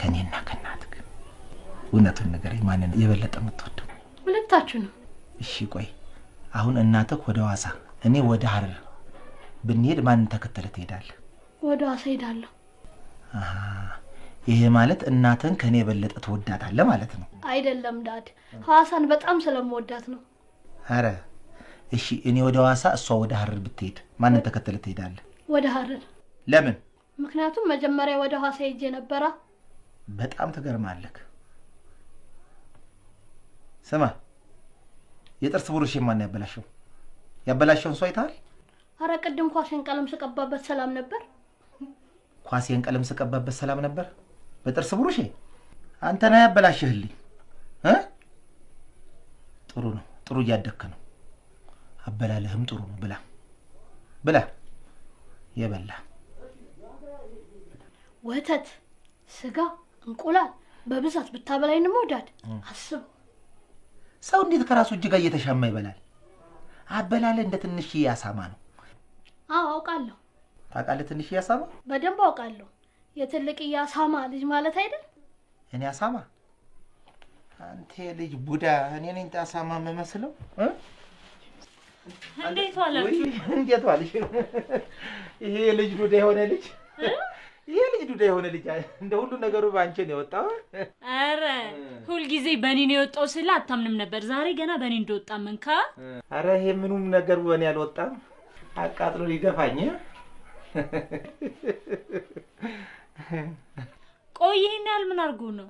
ከኔና ከናትክ እውነቱን ነገር ማንን የበለጠ የምትወደው? ሁለታችሁ ነው። እሺ ቆይ አሁን እናትክ ወደ ዋሳ እኔ ወደ ሐረር ብንሄድ ማንን ተከተለ ትሄዳለህ? ወደ ዋሳ ሄዳለሁ። ይሄ ማለት እናትን ከኔ የበለጠ ትወዳታለህ ማለት ነው? አይደለም ዳድ፣ ሐዋሳን በጣም ስለምወዳት ነው። አረ እሺ እኔ ወደ ዋሳ እሷ ወደ ሐረር ብትሄድ ማንን ተከተለ ትሄዳለህ? ወደ ሐረር። ለምን? ምክንያቱም መጀመሪያ ወደ ሐዋሳ ሄጄ ነበራ። በጣም ትገርማለህ። ስማ የጥርስ ብሩሽ ማን ያበላሸው? ያበላሸውን ሰው አይተሃል? አረ ቅድም ኳሴን ቀለም ስቀባበት ሰላም ነበር። ኳሴን ቀለም ስቀባበት ሰላም ነበር? በጥርስ ብሩሽ አንተ ነህ ያበላሽህልኝ። ጥሩ ነው፣ ጥሩ እያደክ ነው። አበላለህም ጥሩ ነው። ብላ ብላ የበላ ወተት፣ ስጋ፣ እንቁላል በብዛት ብታበላኝ ነው ዳድ። አስብ ሰው እንዴት ከራሱ እጅ ጋር እየተሻማ ይበላል? አበላለ እንደ ትንሽ ያሳማ ነው። አውቃለሁ። ታውቃለህ? ትንሽ ያሳማ በደንብ አውቃለሁ። የትልቅ ያሳማ ልጅ ማለት አይደል? እኔ ያሳማ? አንተ ልጅ ቡዳ፣ እኔ ነኝ ያሳማ የምመስለው? እንዴት ዋላችሁ? እንዴት ዋልሽ? ይሄ ልጅ ዱዳ የሆነ ልጅ ይሄ ልጅ ዱዳ የሆነ ልጅ እንደ ሁሉ ነገሩ ባንቺ ነው የወጣው። አረ ሁሉ ጊዜ በኔ ነው የወጣው ስለ አታምንም ነበር። ዛሬ ገና በኔ እንደወጣ መንካ። አረ ይሄ ምኑም ነገር በኔ አልወጣም። አቃጥሎ ሊደፋኝ። ቆይ ይሄን ያህል ምን አድርጎ ነው?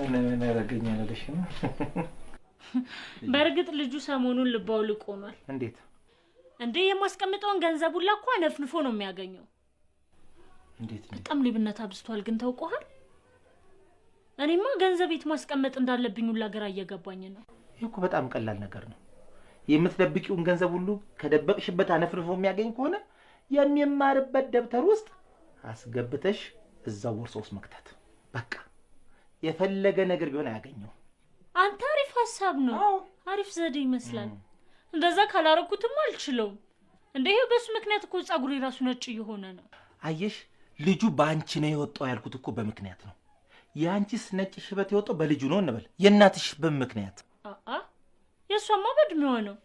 ምን ያረጋኛል ልሽ ነው? በርግጥ ልጁ ሰሞኑን ልባው ልቆኗል። እንዴት እንዴ? የማስቀምጠውን ገንዘብ ሁላ እኮ ነፍንፎ ነው የሚያገኘው። እንዴት ነው? በጣም ሊብነት አብዝቷል። ግን ታውቀዋል? እኔማ ገንዘብ የት ማስቀመጥ እንዳለብኝ ሁላ ግራ እየገባኝ ነው። ይሄ እኮ በጣም ቀላል ነገር ነው። የምትደብቂውን ገንዘብ ሁሉ ከደበቅሽበት አነፍንፎ የሚያገኝ ከሆነ የሚማርበት ደብተር ውስጥ አስገብተሽ እዛው ቦርሳ ውስጥ መክተት። በቃ የፈለገ ነገር ቢሆን አያገኘው። አንተ አሪፍ ሐሳብ ነው። አሪፍ ዘዴ ይመስላል። እንደዛ ካላረኩትም አልችለውም። እንዴ በሱ ምክንያት እኮ ጸጉሬ ራሱ ነጭ እየሆነ ነው። አየሽ ልጁ ባንቺ ነው የወጣው ያልኩት እኮ በምክንያት ነው። ያንቺስ ነጭ ሽበት የወጣው በልጁ ነው እንበል። የእናትሽ በምክንያት የሷማ በእድሜዋ ነው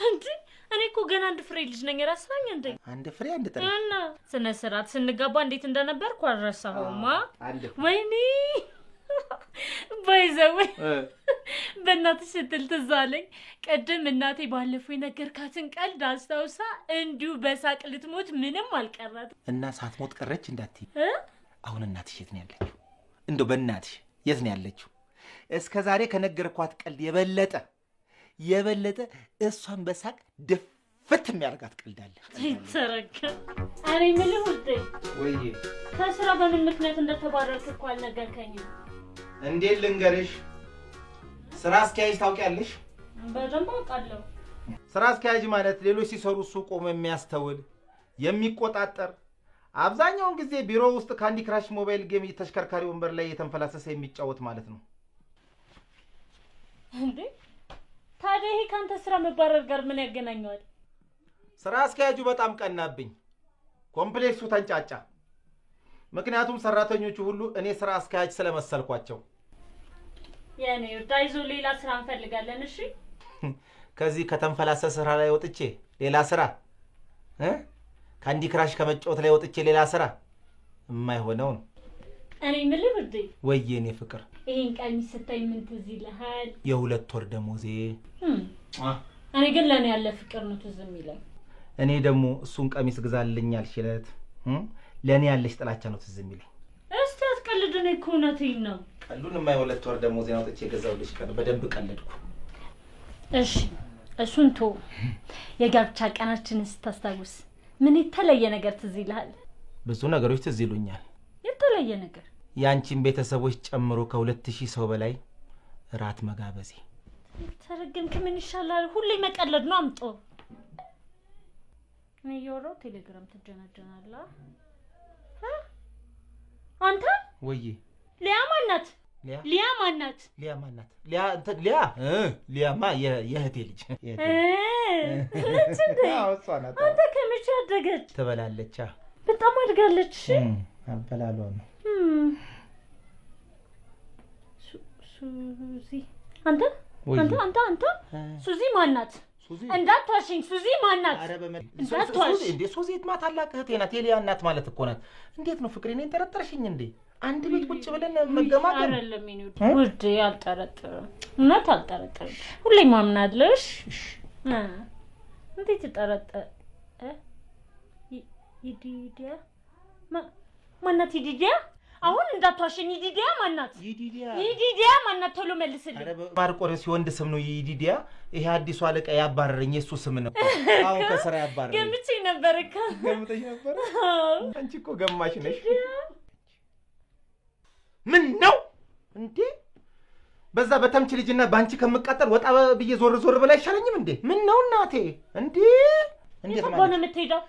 እንዴ? እኔ እኮ ገና አንድ ፍሬ ልጅ ነኝ። ራስራኝ እንዴ? አንድ ፍሬ አንድ ጥሬ እና ስነ ስርዓት ስንጋባ እንዴት እንደነበርኩ አልረሳሁማ። ወይኔ ባይዘው በእናትሽ ስትል ትዝ አለኝ። ቅድም እናቴ ባለፈው የነገርካትን ቀልድ አስታውሳ እንዲሁ በሳቅ ልትሞት ምንም አልቀራት እና ሳትሞት ቀረች እንዳትይ። አሁን እናትሽ የት ነው ያለችው? እንደው በእናትሽ የት ነው ያለችው? እስከ ዛሬ ከነገርኳት ቀልድ የበለጠ እሷን በሳቅ ድፍት የሚያደርጋት ቀልድ አለ። ተረከ እኔ ምን ልሁት ወይ ከስራ በምን ምክንያት እንደተባረርክ እኮ አልነገርከኝም። እንዴት ልንገርሽ? ስራ አስኪያጅ ታውቂያለሽ? በደንብ አውቃለሁ። ስራ አስኪያጅ ማለት ሌሎች ሲሰሩ እሱ ቆሞ የሚያስተውል የሚቆጣጠር፣ አብዛኛውን ጊዜ ቢሮ ውስጥ ካንዲ ክራሽ ሞባይል ጌም ተሽከርካሪ ወንበር ላይ የተንፈላሰሰ የሚጫወት ማለት ነው። እንዴ ታዲያ ይሄ ካንተ ስራ መባረር ጋር ምን ያገናኘዋል? ስራ አስኪያጁ በጣም ቀናብኝ። ኮምፕሌክሱ ተንጫጫ። ምክንያቱም ሰራተኞቹ ሁሉ እኔ ስራ አስኪያጅ ስለመሰልኳቸው። የኔ ዳይዞ ሌላ ስራ እንፈልጋለን። እሺ ከዚህ ከተንፈላሰሰ ስራ ላይ ወጥቼ ሌላ ስራ ካንዲ ክራሽ ከመጫወት ላይ ወጥቼ ሌላ ስራ የማይሆነው ነው። እኔ ምን ልብድ ወይኔ ፍቅር ይሄን ቀሚስ ስታይ ምን ትዝ ይልሃል? የ2 ወር ደሞዜ። እኔ ግን ለኔ ያለ ፍቅር ነው ትዝ የሚለኝ። እኔ ደግሞ እሱን ቀሚስ ግዛልኝ አልሽለት ለኔ ያለሽ ጥላቻ ነው ትዝ የሚለኝ። እስቲ አትቀልድ። እኔ እኮ እውነቴን ነው። ቀሉን የ2 ወር ደሞዜ ነው ወጥቼ ገዛውልሽ ቀን በደንብ ቀለድኩ። እሺ እሱን ቶ የጋብቻ ቀናችንን ስታስታውስ ምን የተለየ ነገር ትዝ ይልሃል? ብዙ ነገሮች ትዝ ይሉኛል። የተለየ ነገር ያንቺን ቤተሰቦች ጨምሮ ከ2000 ሰው በላይ ራት መጋበዜ። ተረገምክ። ምን ይሻላል? ሁሌ መቀለድ ነው። አምጦ እኔ የወራው ቴሌግራም ትጀናጀናለህ አንተ። ወይ ሊያ ማናት? ሊያማ የእህቴ ልጅ አንተ ከመቼ አደገች? ትበላለች። በጣም አድጋለች። አበላሏ ነው ሱዚ አንተ ሱዚ ማናት? እንዳትዋሽኝ ሱዚ ማናት? አረ እንዴ ሱዚ ማታ ታላቅ እህቴ ናት። ኤልያ እናት ማለት እኮ ናት። እንዴት ነው ፍቅሬ እኔን ጠረጠርሽኝ እንዴ? አንድ ቤት ቁጭ ብለን መገማገም አይደለም ውዴ። አልጠረጥርም፣ እውነት አልጠረጥርም። ሁሌም ማምናለሽ። እንዴት ተጠረጠረ? ይዲዲያ ማናት? ይዲዲያ አሁን እንዳትዋሽኝ። ይዲዲያ ማናት? ይዲዲያ ማናት? ቶሎ መልስልኝ። አረ ማርቆሬስ የወንድ ስም ነው ይዲዲያ። ይሄ አዲሱ አለቃ ያባረረኝ የሱ ስም ነው። አሁን ከስራ ያባረረኝ። ገምቼ ነበር እኮ። ገምተሽ ነበር? አንቺ እኮ ገማሽ ነሽ። ምን ነው እንዴ? በዛ በተምች ልጅና ባንቺ ከመቃጠል ወጣ ብዬ ዞር ብላ አይሻለኝም እንዴ? ምን ነው እናቴ? እንዴ እንዴት ነው የምትሄደው?